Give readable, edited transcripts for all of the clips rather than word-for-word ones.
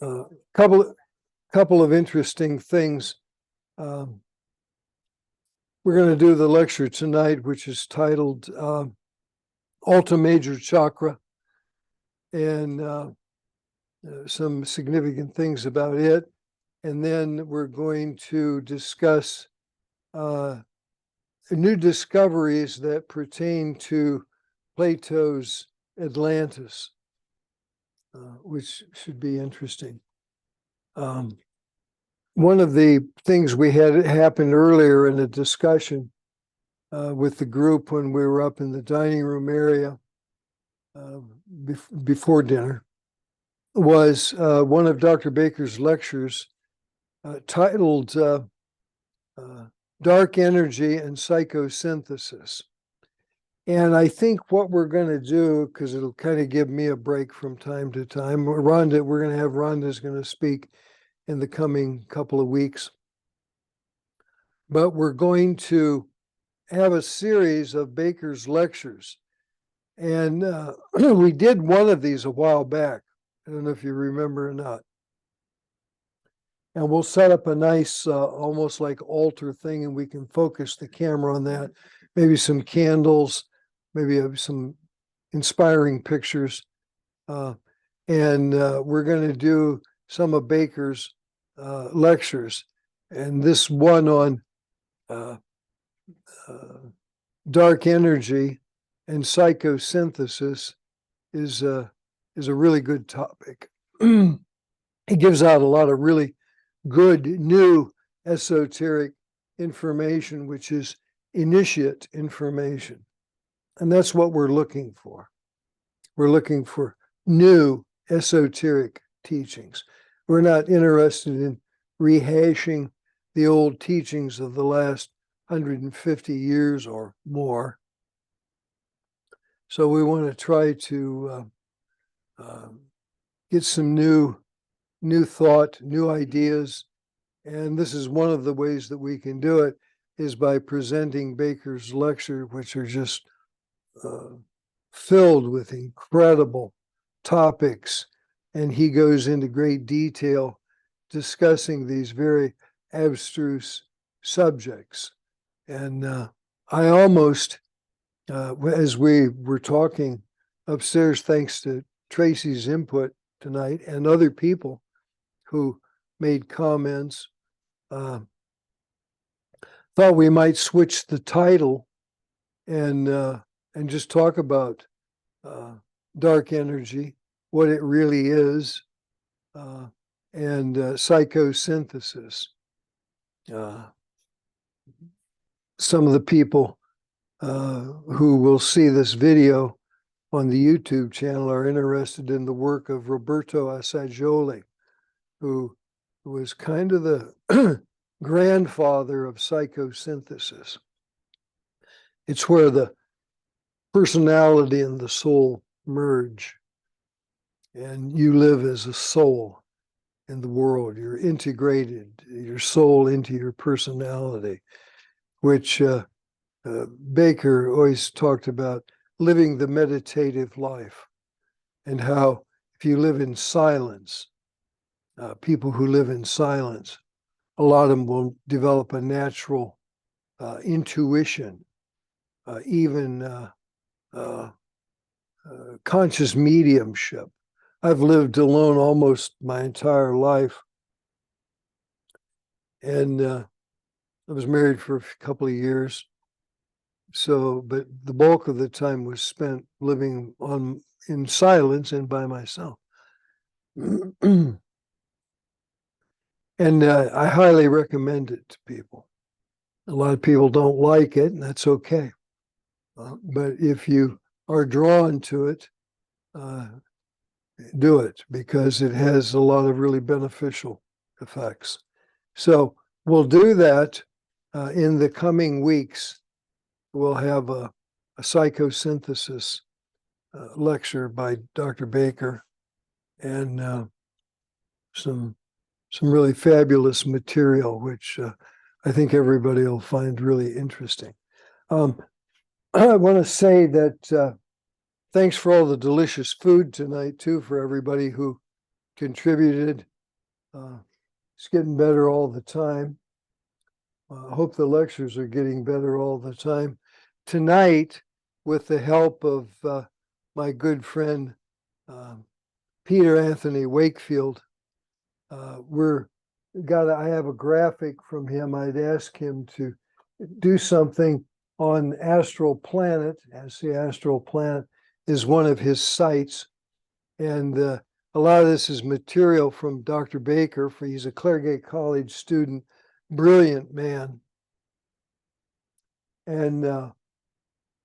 A couple of interesting things. We're going to do the lecture tonight, which is titled Alta Major Chakra, and some significant things about it. And then we're going to discuss new discoveries that pertain to Plato's Atlantis, which should be interesting. One of the things we had happened earlier in a discussion with the group when we were up in the dining room area before dinner was one of Dr. Baker's lectures titled Dark Energy and Psychosynthesis. And I think what we're going to do, because it'll kind of give me a break from time to time, we're going to have Rhonda's going to speak in the coming couple of weeks. But we're going to have a series of Baker's lectures. And we did one of these a while back. I don't know if you remember or not. And we'll set up a nice, almost like altar thing, and we can focus the camera on that. Maybe some candles, maybe some inspiring pictures. And we're going to do some of Baker's lectures. And this one on dark energy and psychosynthesis is a really good topic. He gives out a lot of really good new esoteric information, which is initiate information. And that's what we're looking for. We're looking for new esoteric teachings. We're not interested in rehashing the old teachings of the last 150 years or more. So we want to try to get some new thought, new ideas. And this is one of the ways that we can do it, is by presenting Baker's lecture, which are just filled with incredible topics. And he goes into great detail discussing these very abstruse subjects. And I almost, as we were talking upstairs, thanks to Tracy's input tonight and other people who made comments, thought we might switch the title and just talk about dark energy, what it really is, and psychosynthesis. Some of the people who will see this video on the YouTube channel are interested in the work of Roberto Assagioli, who was kind of the grandfather of psychosynthesis. It's where the personality and the soul merge, and you live as a soul in the world. You're integrated, your soul into your personality, which Baker always talked about living the meditative life, and how if you live in silence, people who live in silence, a lot of them will develop a natural intuition, even conscious mediumship. I've lived alone almost my entire life. And I was married for a couple of years. So, but the bulk of the time was spent living in silence and by myself. And I highly recommend it to people. A lot of people don't like it, and that's okay. But if you are drawn to it, do it, because it has a lot of really beneficial effects. So we'll do that in the coming weeks. We'll have a psychosynthesis lecture by Dr. Baker, and some really fabulous material, which I think everybody will find really interesting. I want to say that thanks for all the delicious food tonight, too, for everybody who contributed. It's getting better all the time. I hope the lectures are getting better all the time. Tonight, with the help of my good friend Peter Anthony Wakefield, I have a graphic from him. I'd ask him to do something on Astral Planet, as the Astral Planet is one of his sites. And a lot of this is material from Dr. Baker, for he's a Claregate College student, brilliant man. And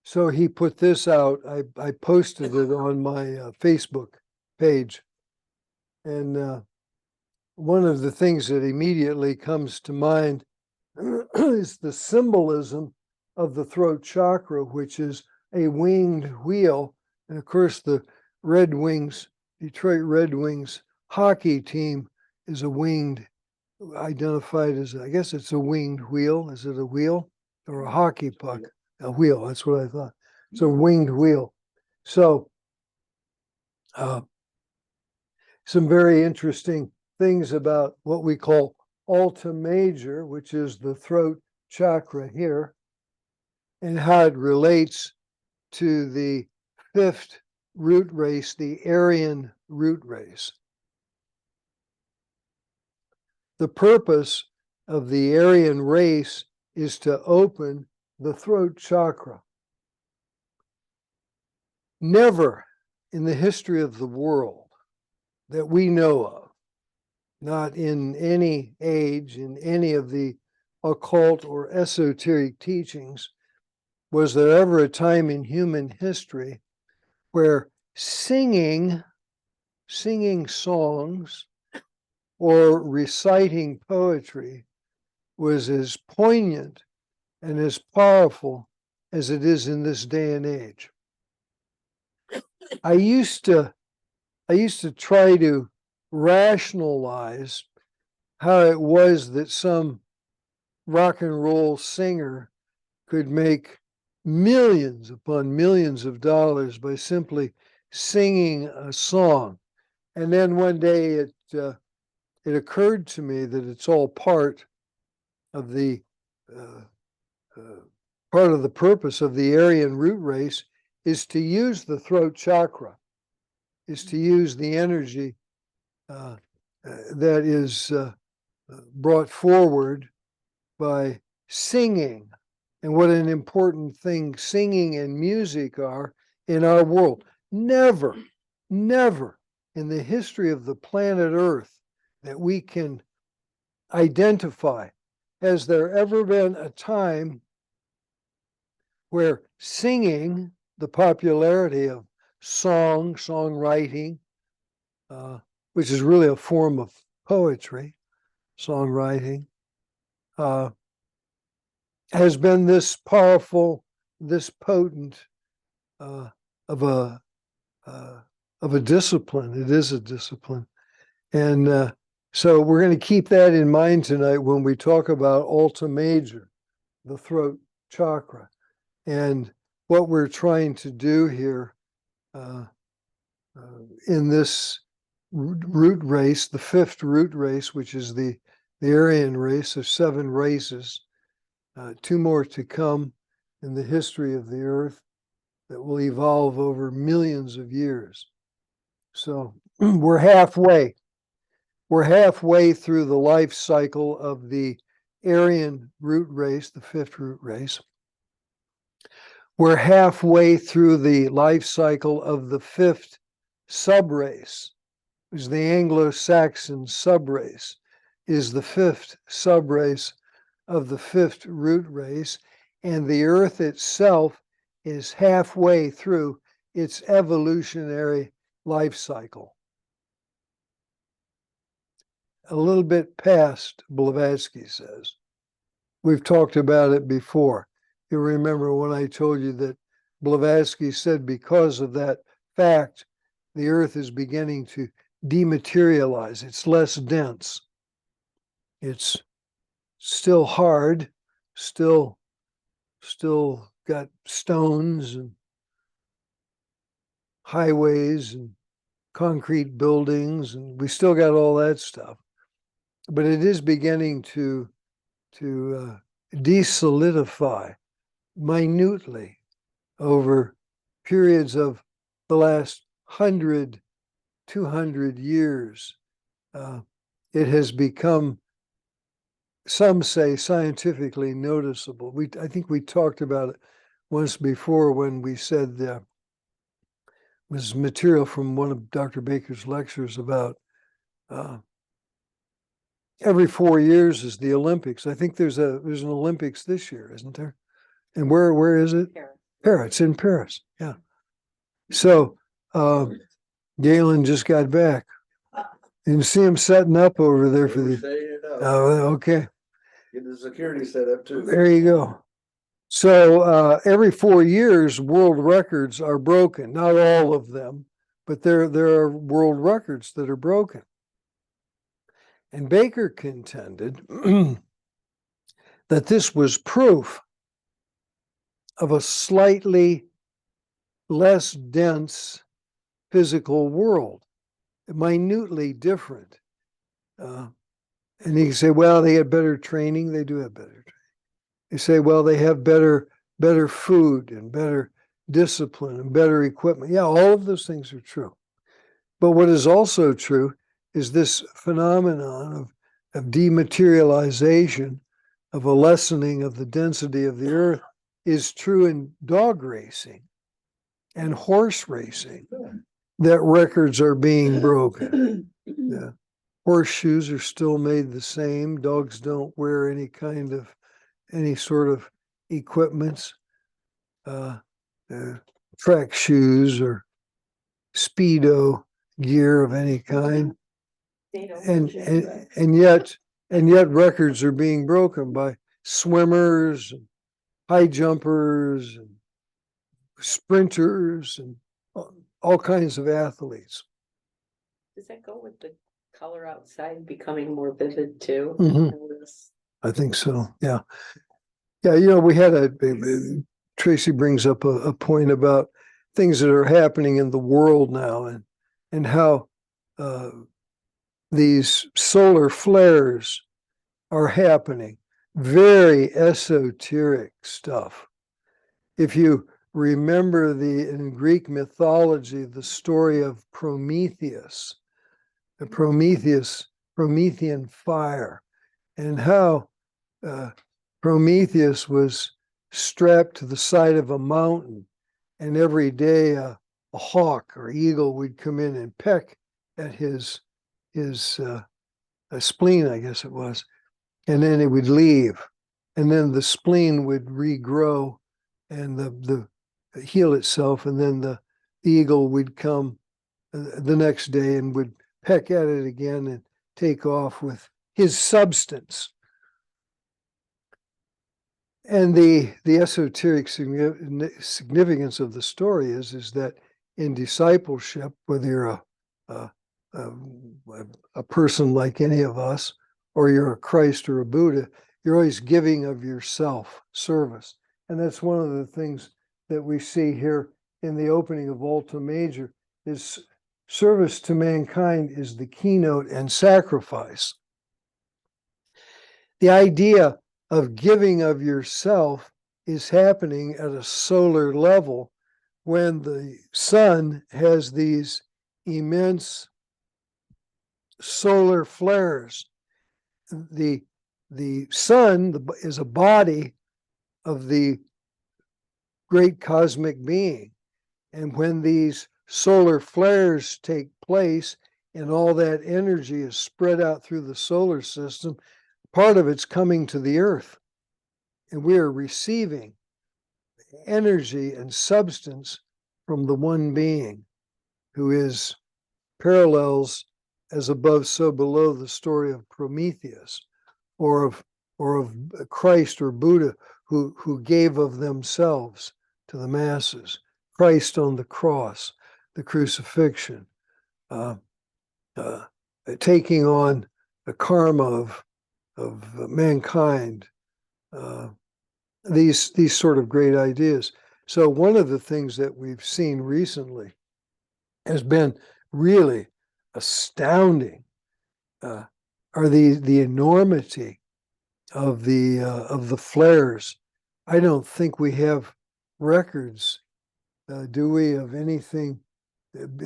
so he put this out. I posted it on my Facebook page. And one of the things that immediately comes to mind is the symbolism of the throat chakra, which is a winged wheel. And of course, the Red Wings, Detroit Red Wings hockey team is a winged, identified as, I guess it's a winged wheel. Is it a wheel or a hockey puck? A wheel, that's what I thought. It's a winged wheel. So some very interesting things about what we call Alta Major, which is the throat chakra here, and how it relates to the fifth root race, the Aryan root race. The purpose of the Aryan race is to open the throat chakra. Never in the history of the world that we know of, not in any age, in any of the occult or esoteric teachings, was there ever a time in human history where singing songs or reciting poetry was as poignant and as powerful as it is in this day and age. I used to try to rationalize how it was that some rock and roll singer could make millions upon millions of dollars by simply singing a song. And then one day it occurred to me that it's all part of the purpose of the Aryan root race is to use the throat chakra, is to use the energy that is brought forward by singing. And what an important thing singing and music are in our world. Never, never in the history of the planet Earth that we can identify has there ever been a time where singing, the popularity of songwriting, which is really a form of poetry, songwriting, has been this powerful, this potent of a discipline. It is a discipline. And so we're going to keep that in mind tonight when we talk about Alta Major, the throat chakra. And what we're trying to do here in this root race, the fifth root race, which is the Aryan race of 7 races, 2 more to come in the history of the earth that will evolve over millions of years. So we're halfway. We're halfway through the life cycle of the Aryan root race, the 5th root race. We're halfway through the life cycle of the 5th subrace, which is the Anglo-Saxon subrace, is the 5th subrace of the 5th root race, and the earth itself is halfway through its evolutionary life cycle. A little bit past, Blavatsky says. We've talked about it before. You remember when I told you that Blavatsky said because of that fact, the earth is beginning to dematerialize. It's less dense. It's still hard, still got stones and highways and concrete buildings, and we still got all that stuff. But it is beginning to desolidify minutely over periods of the last 100, 200 years. It has become, some say, scientifically noticeable. I think we talked about it once before when we said was material from one of Dr. Baker's lectures about every 4 years is the Olympics. I think there's an Olympics this year, isn't there? And where is it? Paris. Paris. It's in Paris. Yeah. So Galen just got back. You see him setting up over there for the. Oh, okay. Get the security set up too. There you go. So every 4 years, world records are broken. Not all of them, but there are world records that are broken. And Baker contended that this was proof of a slightly less dense physical world, minutely different. And you can say, well, they had better training. They do have better training. You say, well, they have better food and better discipline and better equipment. Yeah, all of those things are true. But what is also true is this phenomenon of dematerialization, of a lessening of the density of the earth, is true in dog racing and horse racing, that records are being broken. Yeah. Horseshoes are still made the same. Dogs don't wear any sort of equipments, track shoes or Speedo gear of any kind. And yet records are being broken by swimmers and high jumpers and sprinters and all kinds of athletes. Does that go with the color outside becoming more vivid too? I think so. Yeah. Yeah. We had Tracy brings up a point about things that are happening in the world now and how these solar flares are happening. Very esoteric stuff. If you remember in Greek mythology, the story of Prometheus, the Promethean fire, and how Prometheus was strapped to the side of a mountain, and every day a hawk or eagle would come in and peck at his spleen, I guess it was, and then it would leave, and then the spleen would regrow and the heal itself, and then the eagle would come the next day and would peck at it again and take off with his substance. And the esoteric significance of the story is that in discipleship, whether you're a person like any of us, or you're a Christ or a Buddha, you're always giving of yourself, service. And that's one of the things that we see here in the opening of Alta Major, is service to mankind is the keynote and sacrifice. The idea of giving of yourself is happening at a solar level when the sun has these immense solar flares. The sun is a body of the great cosmic being. And when these solar flares take place and all that energy is spread out through the solar system, part of it's coming to the earth. And we are receiving energy and substance from the one being who is parallels as above, so below the story of Prometheus, or of Christ or Buddha who gave of themselves to the masses. Christ on the cross, the crucifixion, taking on the karma of mankind, these sort of great ideas. So one of the things that we've seen recently has been really astounding are the enormity of the flares. I don't think we have records, do we, of anything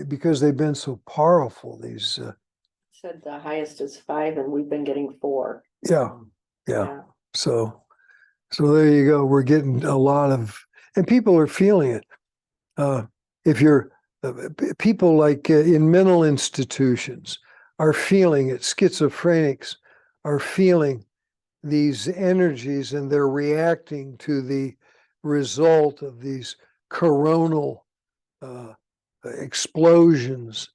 because they've been so powerful. These, Said the highest is 5 and we've been getting 4. yeah. So there you go. We're getting a lot of, and people are feeling it. If you're people like in mental institutions are feeling it, schizophrenics are feeling these energies, and they're reacting to the result of these coronal explosions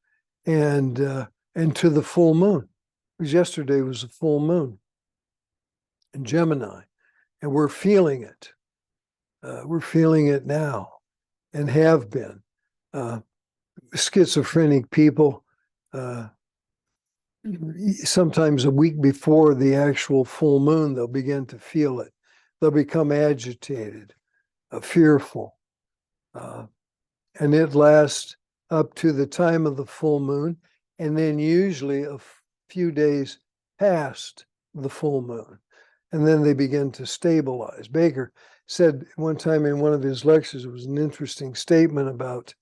and to the full moon. Because yesterday was a full moon in Gemini, and we're feeling it. We're feeling it now, and have been. Schizophrenic people, sometimes a week before the actual full moon, they'll begin to feel it. They'll become agitated, fearful, and it lasts up to the time of the full moon, and then usually a few days past the full moon, and then they begin to stabilize. Baker said one time in one of his lectures, it was an interesting statement about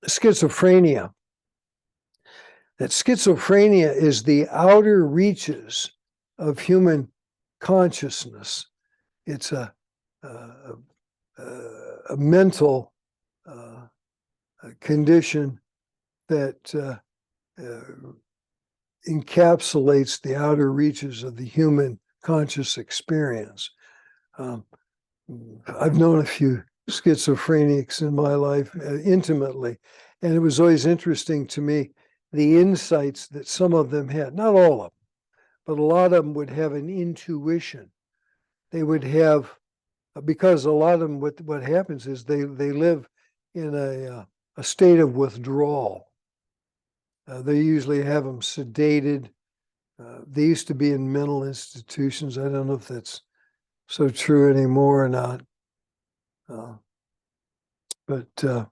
schizophrenia, that schizophrenia is the outer reaches of human consciousness. It's a mental condition that encapsulates the outer reaches of the human conscious experience. I've known a few schizophrenics in my life intimately, and it was always interesting to me the insights that some of them had. Not all of them, but a lot of them would have an intuition. They would have, because a lot of them, what happens is they live in a state of withdrawal. They usually have them sedated. They used to be in mental institutions. I don't know if that's so true anymore or not. But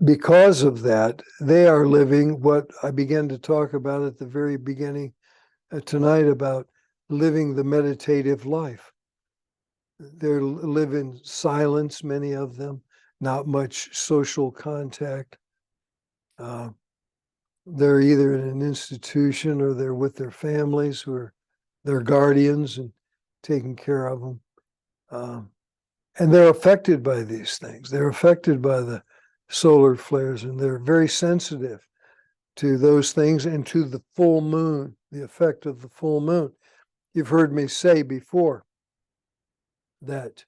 because of that, they are living what I began to talk about at the very beginning tonight about living the meditative life. They live in silence, many of them, not much social contact. They're either in an institution or they're with their families who are their guardians and taking care of them. And they're affected by these things. They're affected by the solar flares, and they're very sensitive to those things and to the full moon, the effect of the full moon. You've heard me say before that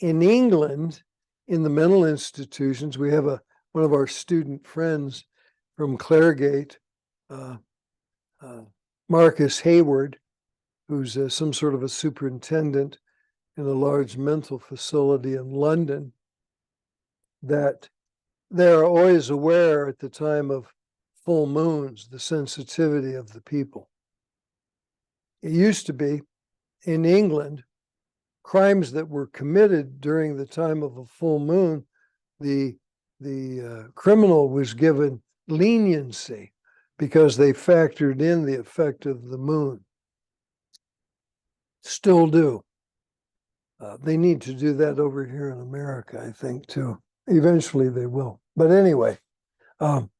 in England, in the mental institutions, we have one of our student friends from Claregate, Marcus Hayward, who's some sort of a superintendent in a large mental facility in London, that they're always aware at the time of full moons, the sensitivity of the people. It used to be in England, crimes that were committed during the time of a full moon, the criminal was given leniency because they factored in the effect of the moon. Still do. They need to do that over here in America, I think, too. Eventually they will. But anyway, some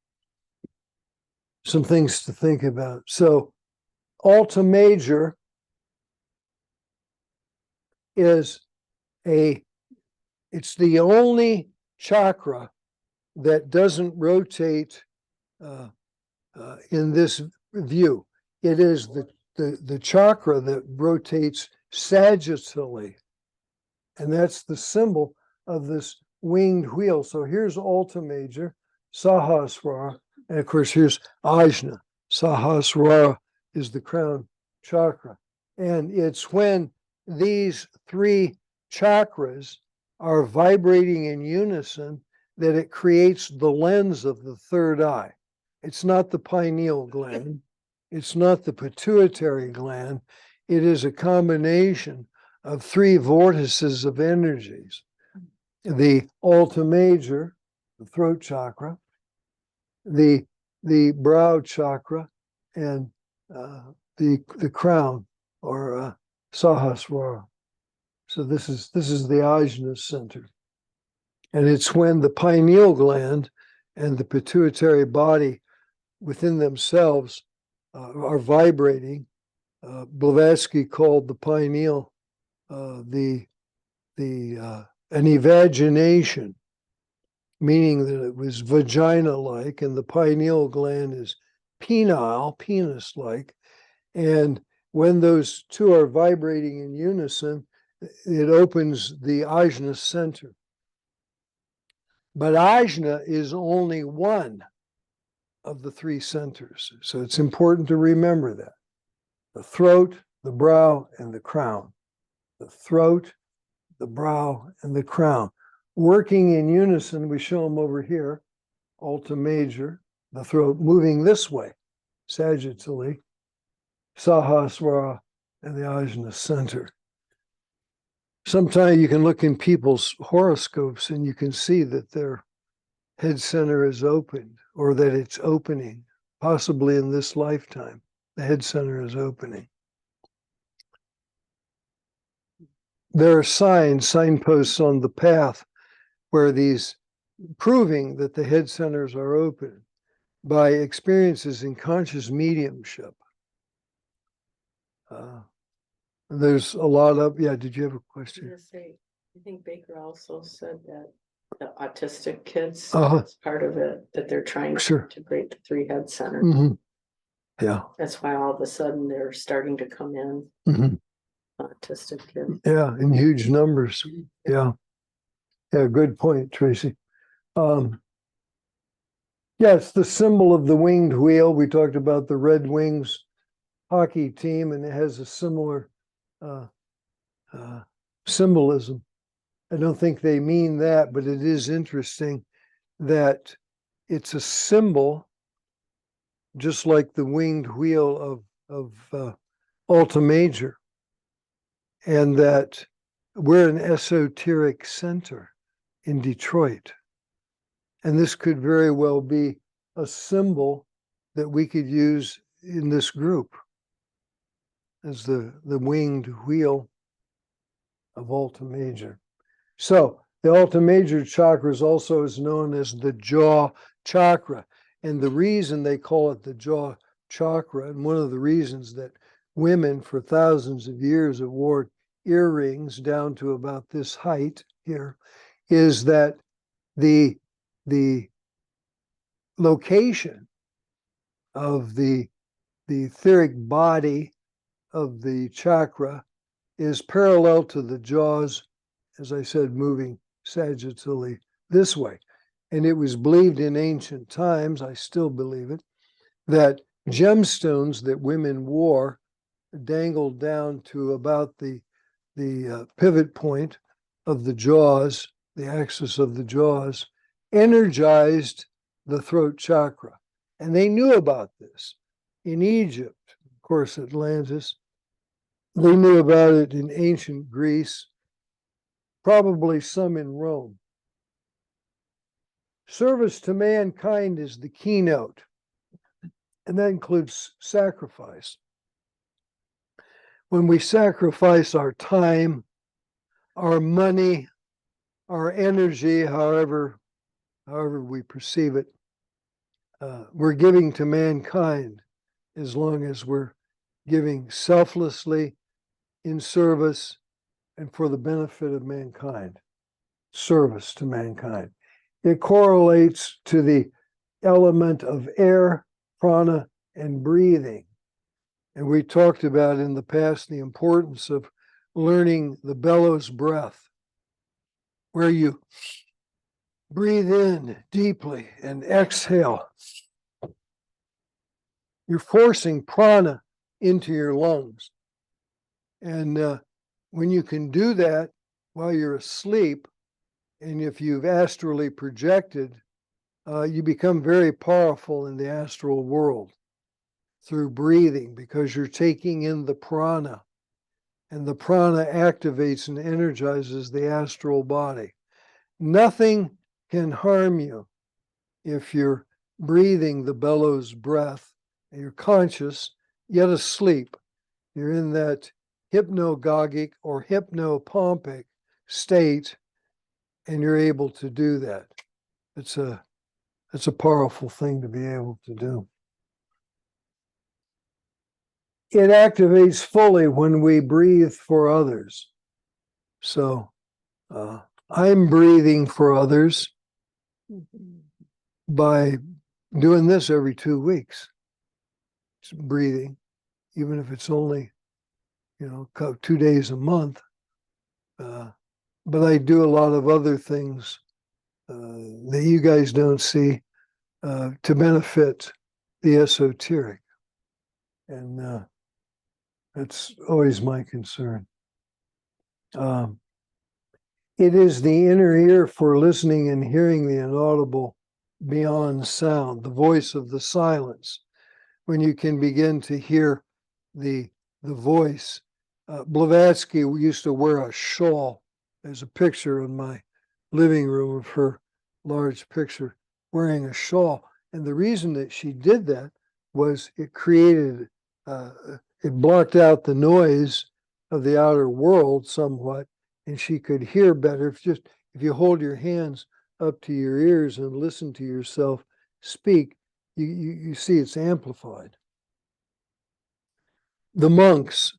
things to think about. So Alta Major is it's the only chakra that doesn't rotate in this view. It is the chakra that rotates sagittally, and that's the symbol of this winged wheel. So here's Alta Major, Sahasrara, and of course here's Ajna. Sahasrara is the crown chakra, and it's when these three chakras are vibrating in unison that it creates the lens of the third eye. It's not the pineal gland. It's not the pituitary gland. It is a combination of three vortices of energies. The Alta Major, the throat chakra, the brow chakra, and the crown, or Sahasrara. So this is the ajna center, and it's when the pineal gland and the pituitary body within themselves are vibrating. Blavatsky called the pineal an evagination, meaning that it was vagina-like, and the pineal gland is penile, penis-like. And when those two are vibrating in unison, it opens the ajna center. But ajna is only one of the three centers. So it's important to remember that. The throat, the brow, and the crown. The throat, the brow, and the crown. Working in unison, we show them over here, Alta Major, the throat moving this way, sagittally, Sahasrara, and the ajna center. Sometimes you can look in people's horoscopes and you can see that their head center is opened, or that it's opening, possibly in this lifetime. The head center is opening. There are signposts on the path where these proving that the head centers are open by experiences in conscious mediumship. There's a lot of, did you have a question? I think Baker also said that the autistic kids, Uh-huh. that's part of it, that they're trying to Sure. integrate the three head center. Mm-hmm. Yeah. That's why all of a sudden they're starting to come in, Mm-hmm. autistic kids. Yeah, in huge numbers. Yeah. Yeah, good point, Tracy. It's the symbol of the winged wheel. We talked about the Red Wings hockey team, and it has a similar symbolism. I don't think they mean that, but it is interesting that it's a symbol, just like the winged wheel of Alta Major, and that we're an esoteric center in Detroit. And this could very well be a symbol that we could use in this group as the winged wheel of Alta Major. So the Alta Major chakra is also known as the jaw chakra. And the reason they call it the jaw chakra, and one of the reasons that women for thousands of years have worn earrings down to about this height here, is that the location of the etheric body of the chakra is parallel to the jaws, as I said, moving sagittally this way. And it was believed in ancient times, I still believe it, that gemstones that women wore dangled down to about the pivot point of the jaws, the axis of the jaws, energized the throat chakra. And they knew about this in Egypt, of course, Atlantis. They knew about it in ancient Greece, probably some in Rome. Service to mankind is the keynote, and that includes sacrifice. When we sacrifice our time, our money, our energy, however we perceive it, we're giving to mankind, as long as we're giving selflessly in service and for the benefit of mankind. Service to mankind. It correlates to the element of air, prana, and breathing. And we talked about in the past the importance of learning the bellows breath, where you breathe in deeply and exhale. You're forcing prana into your lungs. And when you can do that while you're asleep, and if you've astrally projected, you become very powerful in the astral world through breathing, because you're taking in the prana, and the prana activates and energizes the astral body. Nothing can harm you if you're breathing the bellows breath, and you're conscious, yet asleep. You're in that hypnagogic or hypnopompic state, and you're able to do that. It's a powerful thing to be able to do. It activates fully when we breathe for others. So I'm breathing for others by doing this every 2 weeks. It's breathing, even if it's only, 2 days a month. But I do a lot of other things that you guys don't see to benefit the esoteric. And that's always my concern. It is the inner ear for listening and hearing the inaudible beyond sound, the voice of the silence. When you can begin to hear the voice. Blavatsky used to wear a shawl. There's a picture in my living room of her, large picture, wearing a shawl. And the reason that she did that was it created, it blocked out the noise of the outer world somewhat, and she could hear better. If you hold your hands up to your ears and listen to yourself speak, you see it's amplified. The monks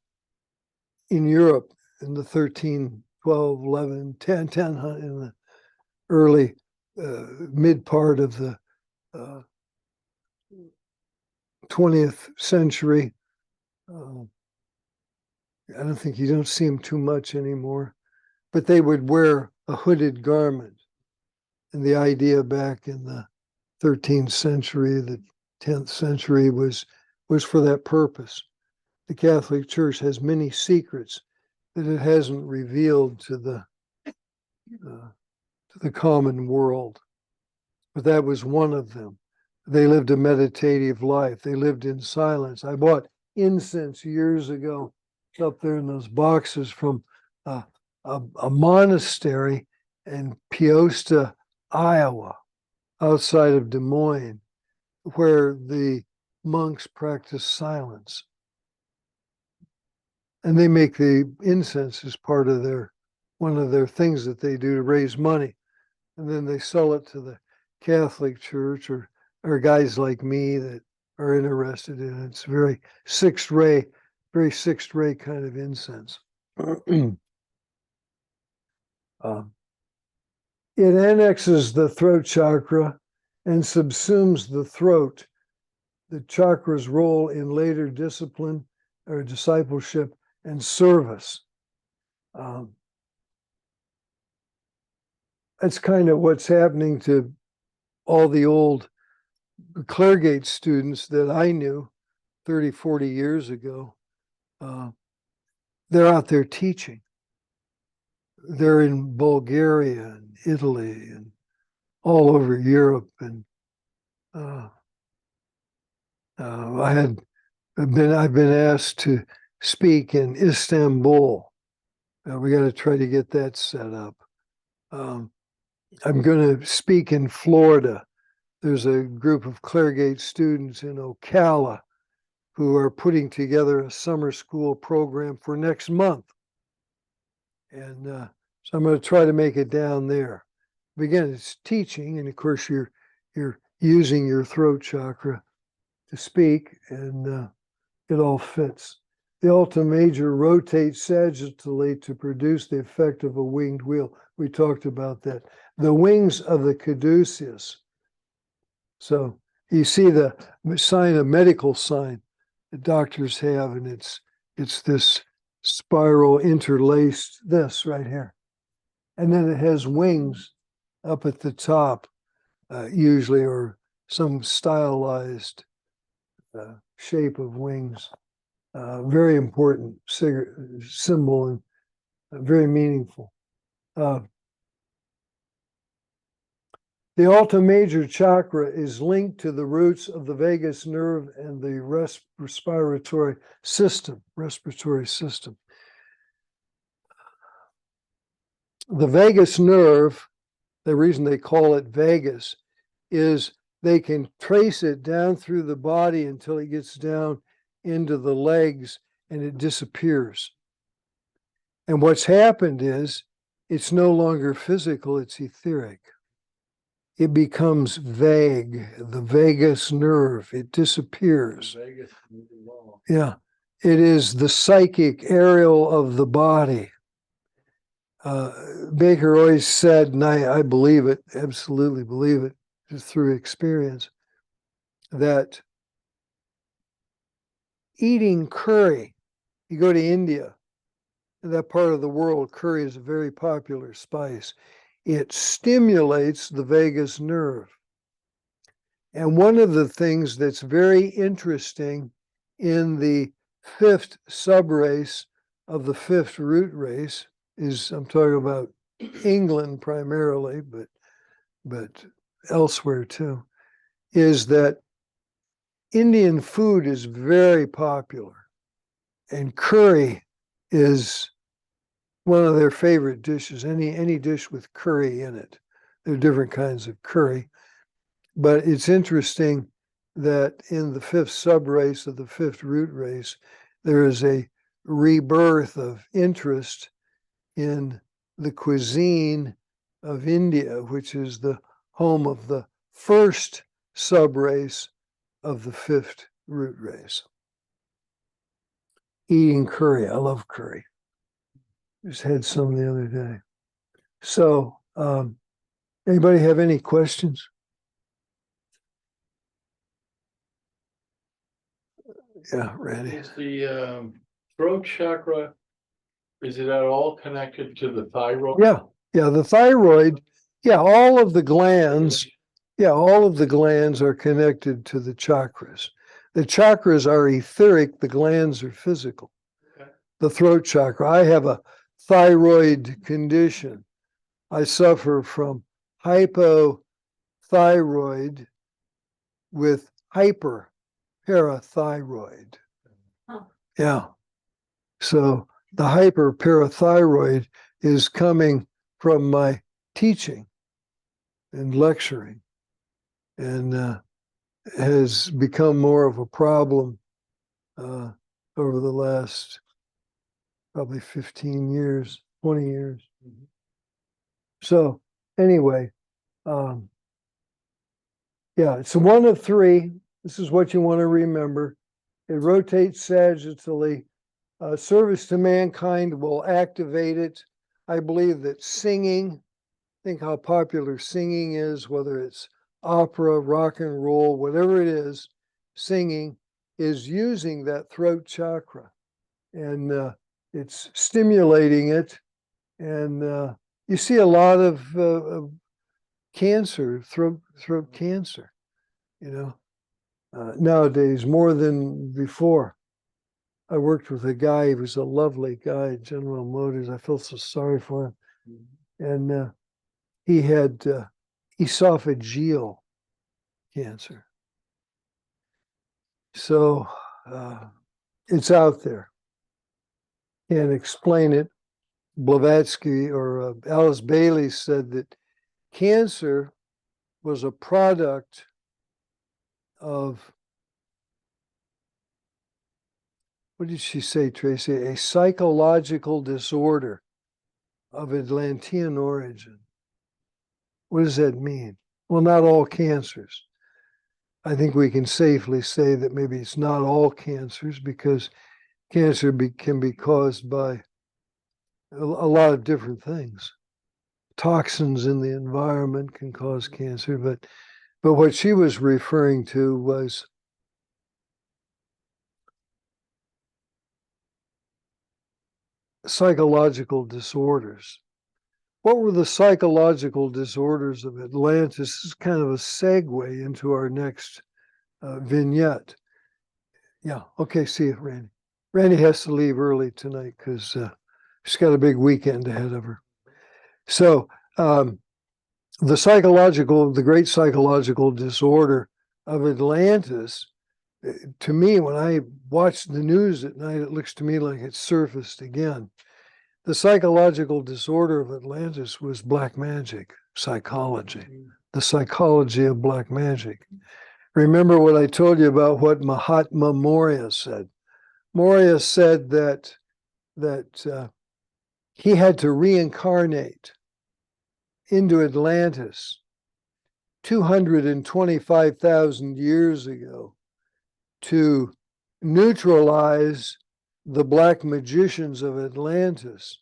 in Europe in the 13, 12, 11, 10, in the early mid part of the 20th century. I don't think you don't see them too much anymore, but they would wear a hooded garment. And the idea back in the 13th century, the 10th century was for that purpose. The Catholic Church has many secrets that it hasn't revealed to the common world, but that was one of them. They lived a meditative life. They lived in silence. I bought incense years ago up there in those boxes from a monastery in Peosta, Iowa, outside of Des Moines, where the monks practice silence. And they make the incense as part of one of their things that they do to raise money. And then they sell it to the Catholic Church or guys like me that are interested in it. It's very sixth ray kind of incense. It annexes the throat chakra and subsumes the throat. The chakra's role in later discipline or discipleship and service. That's kind of what's happening to all the old Claregate students that I knew 30, 40 years ago. They're out there teaching. They're in Bulgaria and Italy and all over Europe. And I've been asked to speak in Istanbul. We got to try to get that set up. I'm going to speak in Florida. There's a group of Claregate students in Ocala who are putting together a summer school program for next month. And so I'm going to try to make it down there. But again, it's teaching, and of course you're using your throat chakra to speak, and it all fits. The Alta Major rotates sagittally to produce the effect of a winged wheel. We talked about that. The wings of the caduceus. So you see the sign, a medical sign that doctors have, and it's this spiral interlaced, this right here. And then it has wings up at the top, usually, or some stylized shape of wings. Very important symbol and very meaningful. The Alta Major chakra is linked to the roots of the vagus nerve and the respiratory system. The vagus nerve, the reason they call it vagus, is they can trace it down through the body until it gets down into the legs and it disappears. And what's happened is it's no longer physical, it's etheric. It becomes vague, the vagus nerve, it disappears. Yeah, it is the psychic aerial of the body. Baker always said, and I believe it, absolutely believe it, just through experience, that eating curry, you go to India, in that part of the world, curry is a very popular spice. It stimulates the vagus nerve. And one of the things that's very interesting in the fifth subrace of the fifth root race is, I'm talking about England primarily, but elsewhere too, is that Indian food is very popular, and curry is one of their favorite dishes. Any dish with curry in it. There are different kinds of curry, but it's interesting that in the fifth subrace of the fifth root race, there is a rebirth of interest in the cuisine of India, which is the home of the first subrace of the fifth root race. Eating curry. I love curry. Just had some the other day. So, anybody have any questions? Yeah, Randy. Is the throat chakra, is it at all connected to the thyroid? Yeah, the thyroid, all of the glands, all of the glands are connected to the chakras. The chakras are etheric, the glands are physical. Okay. The throat chakra, I have a thyroid condition. I suffer from hypothyroid with hyperparathyroid. Oh. Yeah. So the hyperparathyroid is coming from my teaching and lecturing, and has become more of a problem over the last probably 15 years, 20 years. Mhm. So anyway, it's one of three. This is what you want to remember. It rotates sagittally. Service to mankind will activate it. I believe that singing, think how popular singing is, whether it's opera, rock and roll, whatever it is, singing is using that throat chakra. And it's stimulating it. And you see a lot of cancer, throat cancer, nowadays more than before. I worked with a guy, he was a lovely guy at General Motors. I felt so sorry for him. And he had esophageal cancer. So it's out there. Can't explain it. Blavatsky or Alice Bailey said that cancer was a product of, what did she say, Tracy? A psychological disorder of Atlantean origin. What does that mean? Well, not all cancers. I think we can safely say that maybe it's not all cancers, because cancer can be caused by a lot of different things. Toxins in the environment can cause cancer, but what she was referring to was psychological disorders. What were the psychological disorders of Atlantis? This is kind of a segue into our next vignette. Yeah, okay, see you, Randy. Randy has to leave early tonight because she's got a big weekend ahead of her. So the great psychological disorder of Atlantis, to me, when I watch the news at night, it looks to me like it's surfaced again. The psychological disorder of Atlantis was black magic, psychology. the psychology of black magic. Remember what I told you about what Mahatma Moria said. Moria said that he had to reincarnate into Atlantis 225,000 years ago to neutralize the black magicians of Atlantis,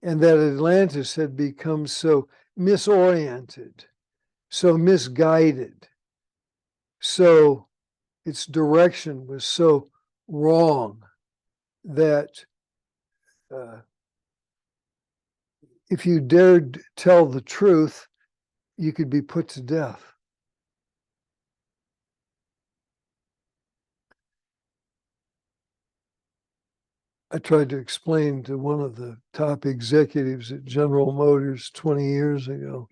and that Atlantis had become so misoriented, so misguided, so its direction was so wrong that if you dared tell the truth, you could be put to death. I tried to explain to one of the top executives at General Motors 20 years ago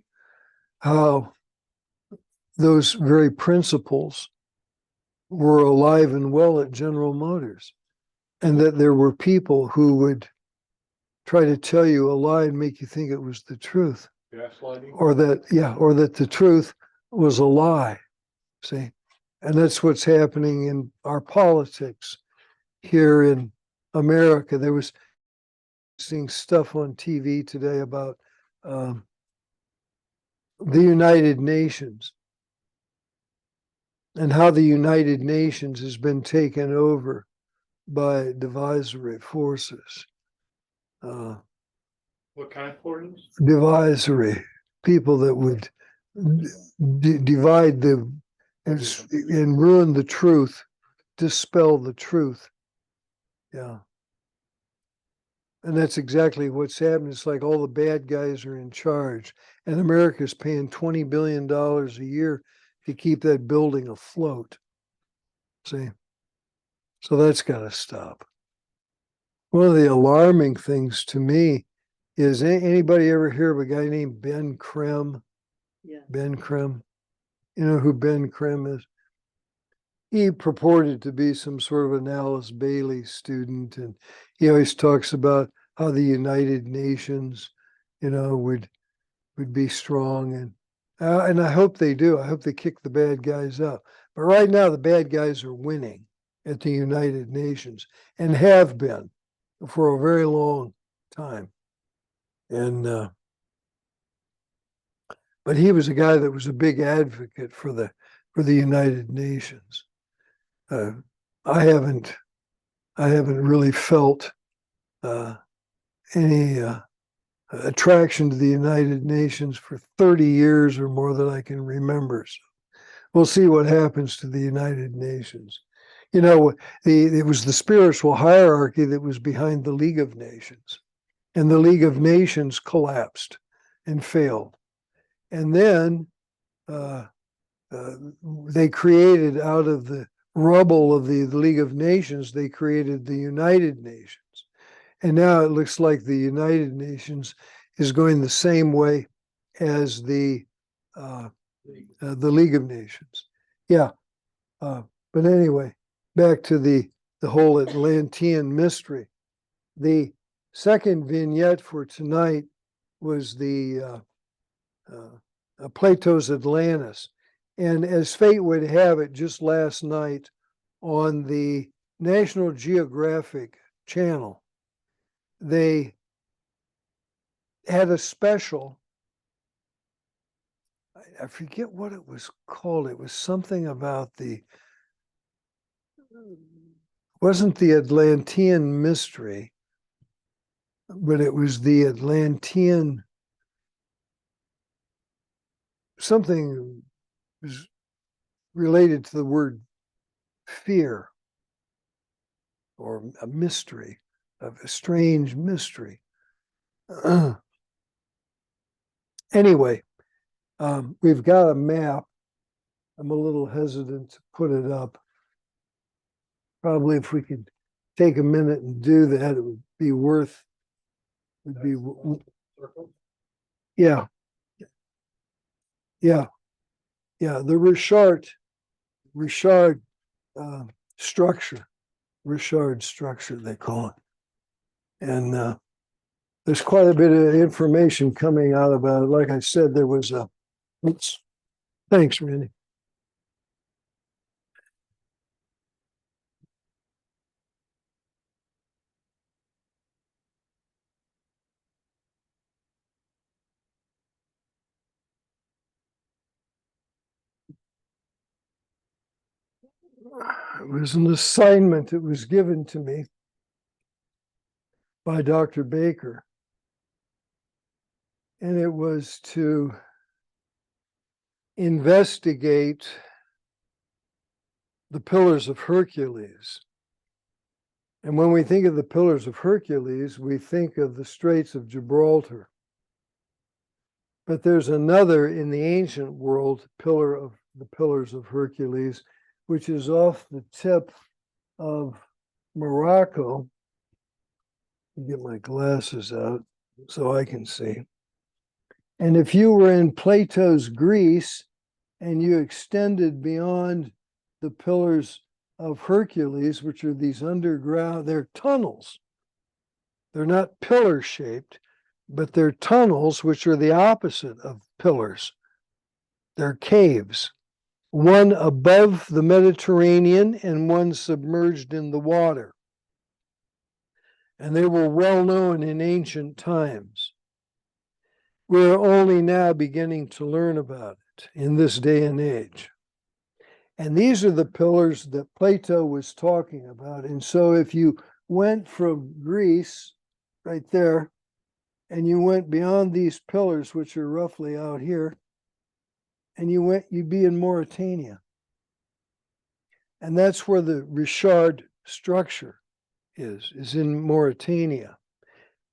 how those very principles were alive and well at General Motors, and that there were people who would try to tell you a lie and make you think it was the truth, Gaslighting? or that the truth was a lie. See, and that's what's happening in our politics here in America. There was seeing stuff on TV today about the United Nations and how the United Nations has been taken over by divisory forces. What kind of forces? Divisory people that would divide and ruin the truth, dispel the truth. Yeah. And that's exactly what's happening. It's like all the bad guys are in charge, and America's paying $20 billion a year to keep that building afloat. See? So that's got to stop. One of the alarming things to me is anybody ever hear of a guy named Ben Krem? Yeah. Ben Krem. You know who Ben Krem is? He purported to be some sort of an Alice Bailey student, and he always talks about how the United Nations, would be strong, and I hope they do. I hope they kick the bad guys out. But right now, the bad guys are winning at the United Nations and have been for a very long time. And but he was a guy that was a big advocate for the United Nations. I haven't really felt any attraction to the United Nations for 30 years or more that I can remember. So we'll see what happens to the United Nations. It was the spiritual hierarchy that was behind the League of Nations, and the League of Nations collapsed and failed. And then they created, out of the rubble of the League of Nations, they created the United Nations. And now it looks like the United Nations is going the same way as the League of Nations. Yeah. But anyway, back to the whole Atlantean mystery. The second vignette for tonight was the Plato's Atlantis. And as fate would have it, just last night on the National Geographic channel, they had a special. I forget what it was called. It was something about wasn't the Atlantean mystery, but it was the Atlantean, something was related to the word fear, or a mystery, of a strange mystery. Anyway, we've got a map. I'm a little hesitant to put it up. Probably if we could take a minute and do that, it would be worth. Yeah. The Richard structure, Richard structure, they call it. And there's quite a bit of information coming out about it. Like I said, there was Thanks, Randy. It was an assignment that was given to me by Dr. Baker. And it was to investigate the Pillars of Hercules. And when we think of the Pillars of Hercules, we think of the Straits of Gibraltar. But there's another in the ancient world, the Pillars of Hercules, which is off the tip of Morocco. Get my glasses out so I can see. And if you were in Plato's Greece and you extended beyond the Pillars of Hercules, which are these underground, they're tunnels. They're not pillar shaped, but they're tunnels, which are the opposite of pillars. They're caves, one above the Mediterranean and one submerged in the water. And they were well known in ancient times. We're only now beginning to learn about it in this day and age. And these are the pillars that Plato was talking about. And so if you went from Greece right there, and you went beyond these pillars, which are roughly out here, and you'd be in Mauritania. And that's where the Richard structure is in Mauritania.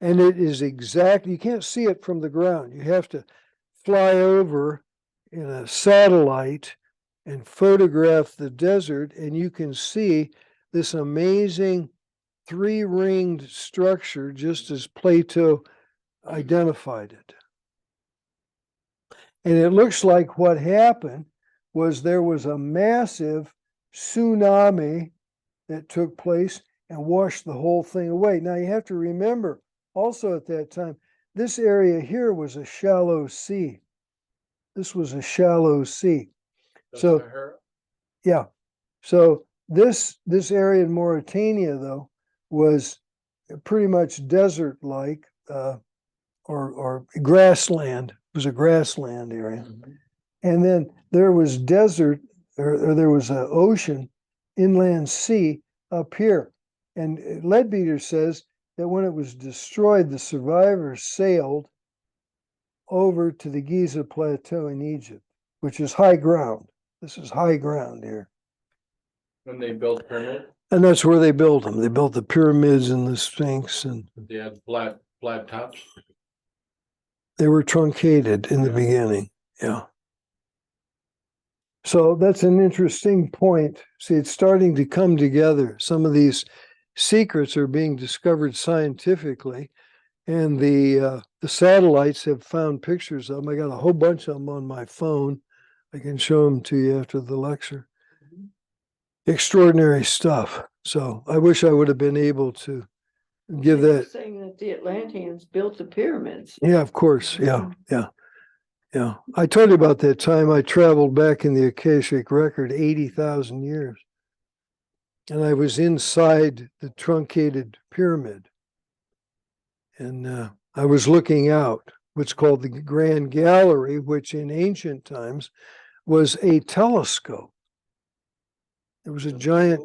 And it is exactly, you can't see it from the ground. You have to fly over in a satellite and photograph the desert, and you can see this amazing three-ringed structure, just as Plato identified it. And it looks like what happened was there was a massive tsunami that took place and washed the whole thing away. Now you have to remember also at that time, this area here was a shallow sea. This was a shallow sea. So, yeah. So this area in Mauritania, though, was pretty much desert-like, or grassland. It was a grassland area. Mm-hmm. And then there was desert, or there was an ocean, inland sea up here. And Leadbeater says that when it was destroyed, the survivors sailed over to the Giza Plateau in Egypt, which is high ground. This is high ground here. When they built pyramids, And that's where they built them. They built the pyramids and the Sphinx, and they had flat tops. they were truncated in the beginning. Yeah. So that's an interesting point. See, it's starting to come together. Some of these secrets are being discovered scientifically, and the satellites have found pictures of them. I got a whole bunch of them on my phone. I can show them to you after the lecture. Extraordinary stuff. So I wish I would have been able to give They were that. saying that the Atlanteans built the pyramids. Yeah, of course. Yeah. I told you about that time I traveled back in the Akashic record 80,000 years. And I was inside the truncated pyramid. And I was looking out, what's called the Grand Gallery, which in ancient times was a telescope. There was a giant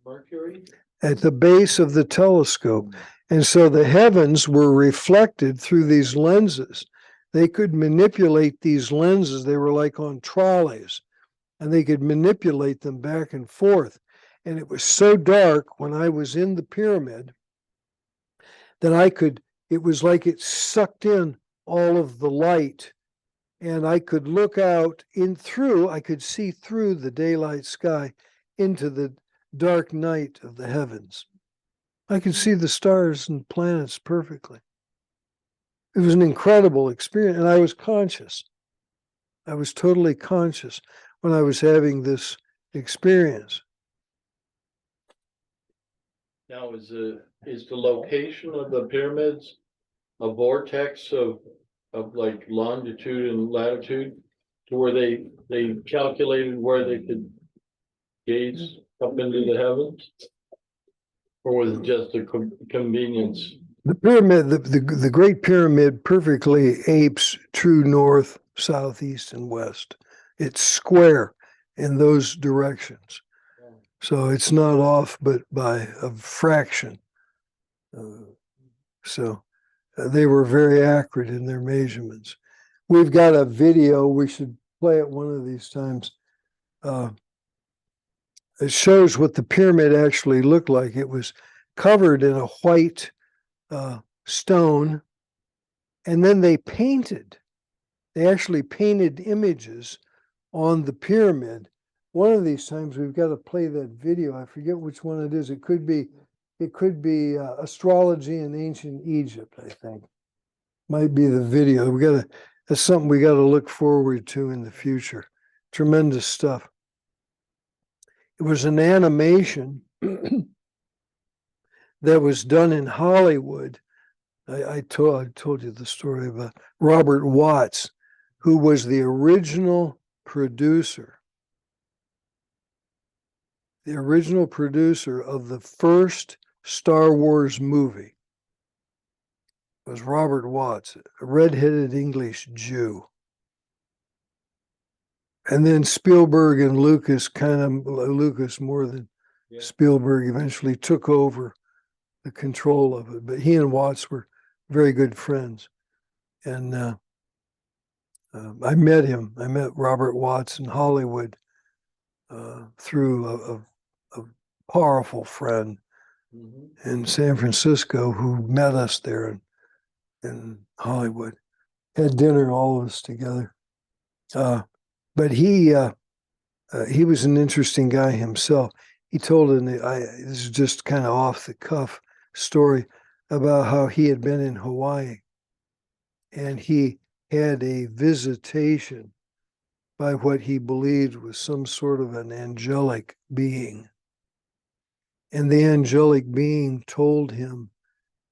Mercury. at the base of the telescope. And so the heavens were reflected through these lenses. They could manipulate these lenses. They were like on trolleys, and they could manipulate them back and forth. And it was so dark when I was in the pyramid that it was like it sucked in all of the light. And I could look out I could see through the daylight sky into the dark night of the heavens. I could see the stars and planets perfectly. It was an incredible experience, and I was conscious. I was totally conscious when I was having this experience. Now, is the location of the pyramids a vortex of like longitude and latitude? to where they calculated where they could gaze up into the heavens? Or was it just a convenience? The pyramid, the Great Pyramid perfectly apes true north, south, east, and west. It's square in those directions. So it's not off, but by a fraction. So they were very accurate in their measurements. We've got a video, we should play it one of these times. It shows what the pyramid actually looked like. It was covered in a white stone, and then they actually painted images on the pyramid. One of these times we've got to play that video. I forget which one it is. It could be astrology in ancient Egypt, I think. Might be the video. That's something we got to look forward to in the future. Tremendous stuff. It was an animation that was done in Hollywood. I told you the story about Robert Watts, who was the original producer. The original producer of the first Star Wars movie was Robert Watts, a red-headed English Jew. And then Spielberg and Lucas more than Spielberg, eventually took over the control of it. But he and Watts were very good friends. And I met him. I met Robert Watts in Hollywood through a powerful friend in San Francisco who met us there in Hollywood. Had dinner, all of us together. But he was an interesting guy himself. He told this is just kind of off the cuff story about how he had been in Hawaii and he had a visitation by what he believed was some sort of an angelic being. And the angelic being told him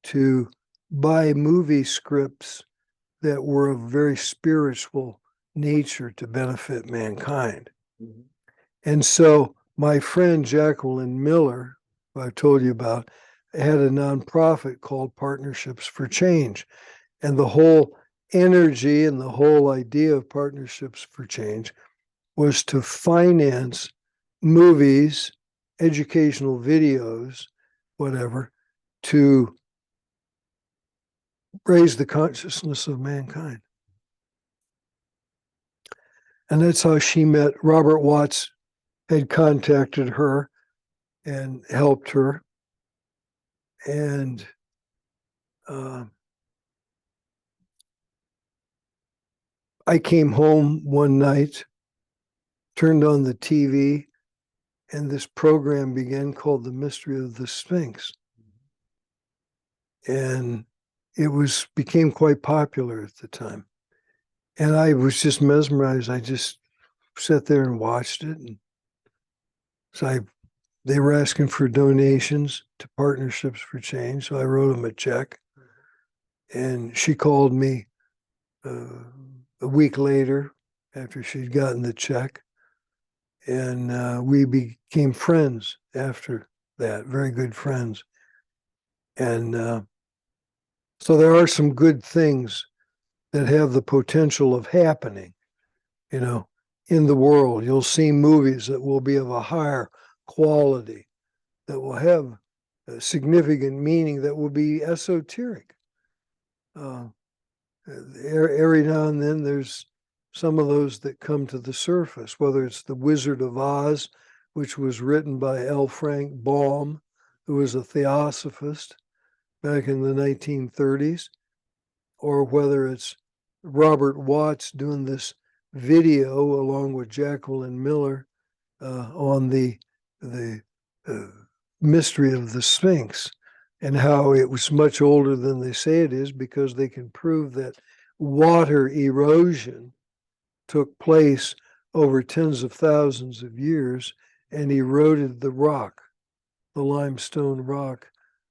to buy movie scripts that were of very spiritual nature to benefit mankind. Mm-hmm. And so my friend Jacqueline Miller, who I told you about, had a nonprofit called Partnerships for Change. And the whole energy and the whole idea of Partnerships for Change was to finance movies, educational videos, whatever, to raise the consciousness of mankind. And that's how she met. Robert Watts had contacted her and helped her. And I came home one night, turned on the TV, and this program began called The Mystery of the Sphinx. And it became quite popular at the time. And I was just mesmerized. I just sat there and watched it. And so they were asking for donations to Partnerships for Change. So I wrote them a check. And she called me a week later after she'd gotten the check. And we became friends after that, very good friends. And so there are some good things that have the potential of happening, in the world. You'll see movies that will be of a higher quality, that will have a significant meaning, that will be esoteric. Every now and then there's some of those that come to the surface, whether it's The Wizard of Oz, which was written by L. Frank Baum, who was a theosophist back in the 1930s, or whether it's Robert Watts doing this video along with Jacqueline Miller on the mystery of the Sphinx, and how it was much older than they say it is, because they can prove that water erosion took place over tens of thousands of years and eroded the rock, the limestone rock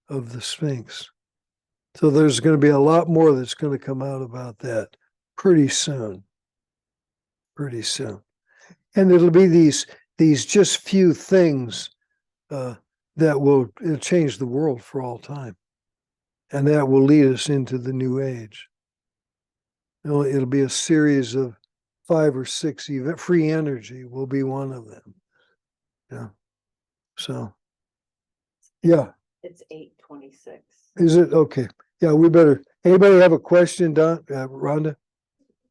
of the Sphinx. So there's going to be a lot more that's going to come out about that pretty soon. pretty soon. And it'll be these just few things that will it'll change the world for all time. And that will lead us into the new age. It'll be a series of 5 or 6 free energy will be one of them. Yeah. So, yeah. It's 8:26. Is it? Okay. Yeah, we better. Anybody have a question, Don, Rhonda?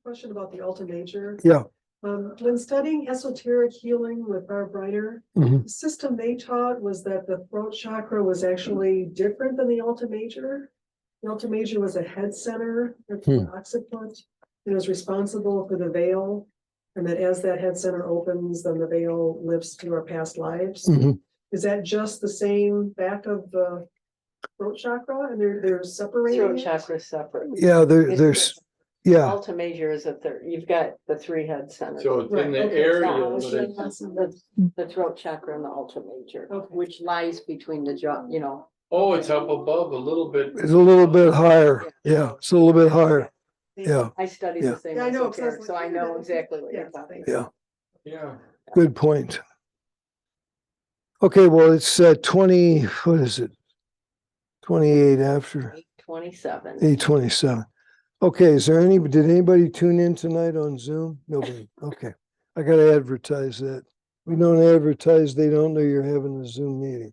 Question about the Alta Major. Yeah. When studying esoteric healing with Barb Reiner, Mhm. the system they taught was that the throat chakra was actually different than the Alta Major. The Alta Major was a head center, the occiput, and was responsible for the veil. And that as that head center opens, then the veil lifts to our past lives. Mhm. Is that just the same back of the throat chakra, and they're separated? Throat chakra separate. Yeah, there's yeah. Alta major is a third. You've got the 3 head centers. So it's in Right, the okay, area, So but it's, the throat chakra and the ultra major, Okay. which lies between the jaw, you know. oh, it's up above a little bit. It's a little bit higher. Yeah, it's a little bit higher. Yeah, I studied Yeah. the same Yeah, I know, 'cause I was esoteric, so like, I know exactly what you're Yes, talking thanks. about. yeah. Yeah. Good point. Okay, well, it's 20, what is it? 28 after 8:27. 8:27. Okay, did anybody tune in tonight on Zoom? Nobody. Okay. I gotta advertise that. We don't advertise, they don't know you're having a Zoom meeting.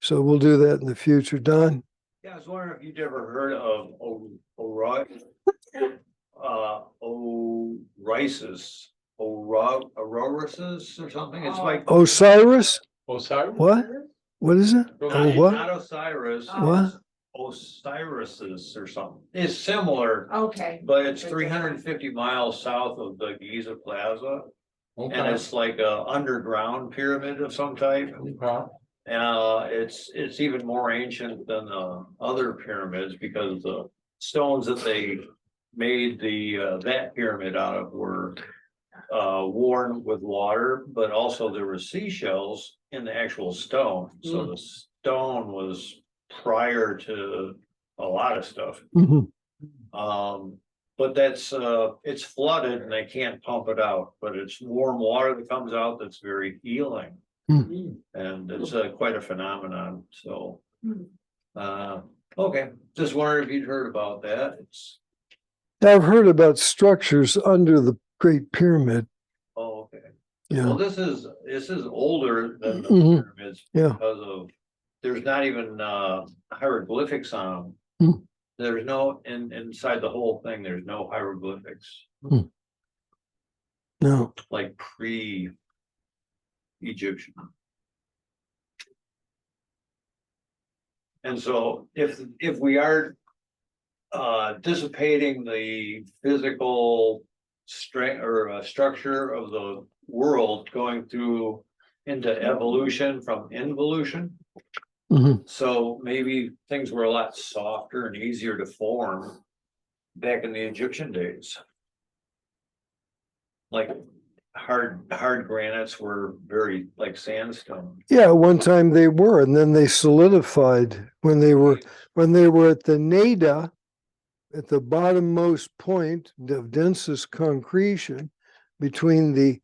So we'll do that in the future. Don? Yeah, I was wondering if you'd ever heard of Orisis or something. It's like Osiris? Osiris? What? What is it? Not- Oh, Not what? Osiris. What? Osiris's or something. It's similar, Okay. but it's 350 miles south of the Giza Plaza. And Okay. it's like a underground pyramid of some type. Okay. It's even more ancient than the other pyramids because the stones that they made that pyramid out of were worn with water, but also there were seashells in the actual stone. So the stone was prior to a lot of stuff. Mhm. But it's flooded and they can't pump it out, but it's warm water that comes out that's very healing. And it's quite a phenomenon, so. Okay, just wondering if you'd heard about that. I've heard about structures under the Great Pyramid. Oh, okay. Yeah. Well, this is older than the Mhm. pyramids Yeah. because there's not even hieroglyphics on Hmm. them. There's no, inside the whole thing, there's no hieroglyphics, No. like pre-Egyptian. And so if we are dissipating the physical strength or structure of the world going through into evolution from involution. Mhm. So maybe things were a lot softer and easier to form back in the Egyptian days. Like hard granites were very like sandstone. Yeah, one time they were, and then they solidified when they were at the nada, at the bottommost point of densest concretion between the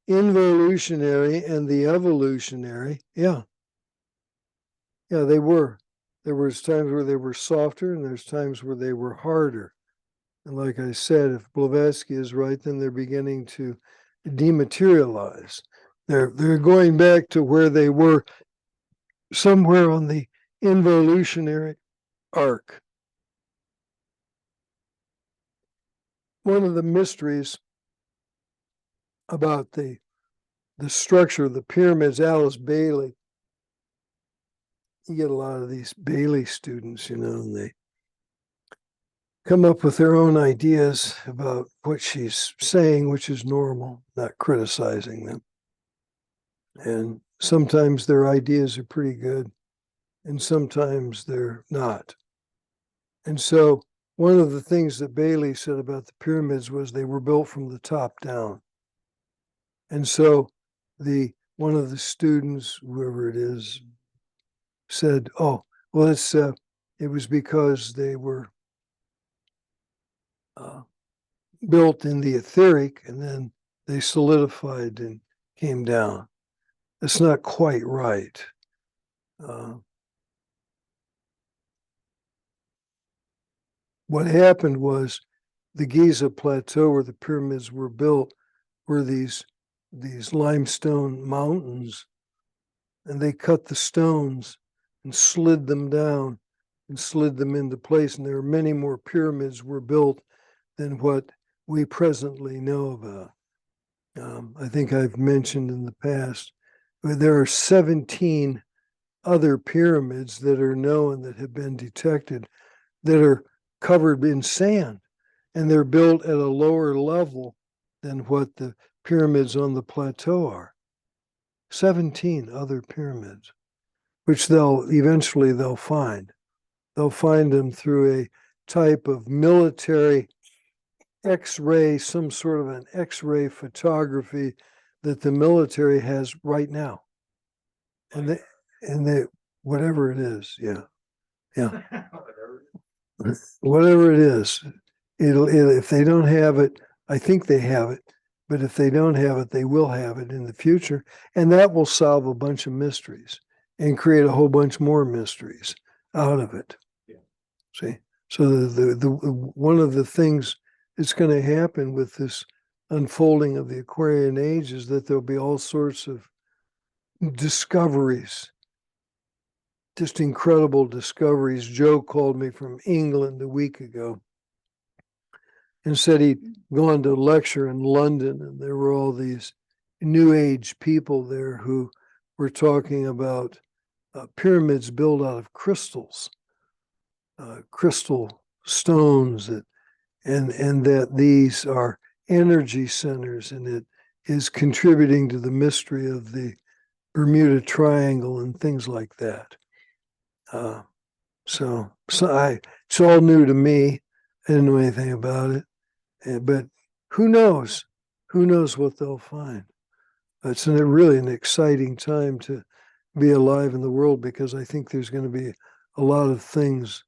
involutionary and the evolutionary. Yeah. Yeah, they were. There was times where they were softer and there's times where they were harder. And like I said, if Blavatsky is right, then they're beginning to dematerialize. They're going back to where they were somewhere on the involutionary arc. One of the mysteries about the structure of the pyramids, Alice Bailey, you get a lot of these Bailey students, and they come up with their own ideas about what she's saying, which is normal, not criticizing them. And sometimes their ideas are pretty good, and sometimes they're not. And so one of the things that Bailey said about the pyramids was they were built from the top down. And so one of the students, whoever it is, said, "Oh, well, it was because they were built in the etheric and then they solidified and came down. It's not quite right. What happened was the Giza Plateau where the pyramids were built were these limestone mountains, and they cut the stones and slid them down and slid them into place. And there are many more pyramids were built than what we presently know about. I think I've mentioned in the past, there are 17 other pyramids that are known that have been detected that are covered in sand, and they're built at a lower level than what the pyramids on the plateau are. 17 other pyramids, which they'll eventually find. They'll find them through a type of military X-ray, some sort of an X-ray photography that the military has right now. And they whatever it is, yeah. Whatever it is, if they don't have it, I think they have it, but if they don't have it, they will have it in the future, and that will solve a bunch of mysteries and create a whole bunch more mysteries out of it. Yeah. See, so the one of the things that's going to happen with this unfolding of the Aquarian age is that there'll be all sorts of discoveries. Just incredible discoveries. Joe called me from England a week ago and said he'd gone to lecture in London, and there were all these New Age people there who were talking about pyramids built out of crystals, crystal stones, and that these are energy centers, and it is contributing to the mystery of the Bermuda Triangle and things like that. So it's all new to me. I didn't know anything about it, but who knows? Who knows what they'll find? It's really an exciting time to be alive in the world, because I think there's going to be a lot of things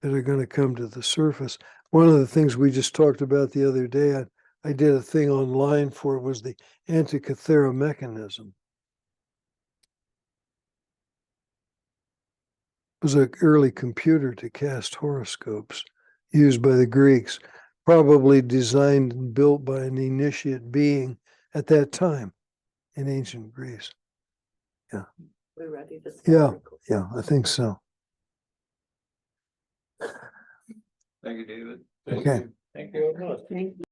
that are going to come to the surface. One of the things we just talked about the other day, I did a thing online for, was the Antikythera mechanism. Was an early computer to cast horoscopes used by the Greeks, probably designed and built by an initiate being at that time in ancient Greece. Yeah. We're ready to. Yeah, I think so. Thank you, David. Thank Okay. you. Thank you very much. Thank you.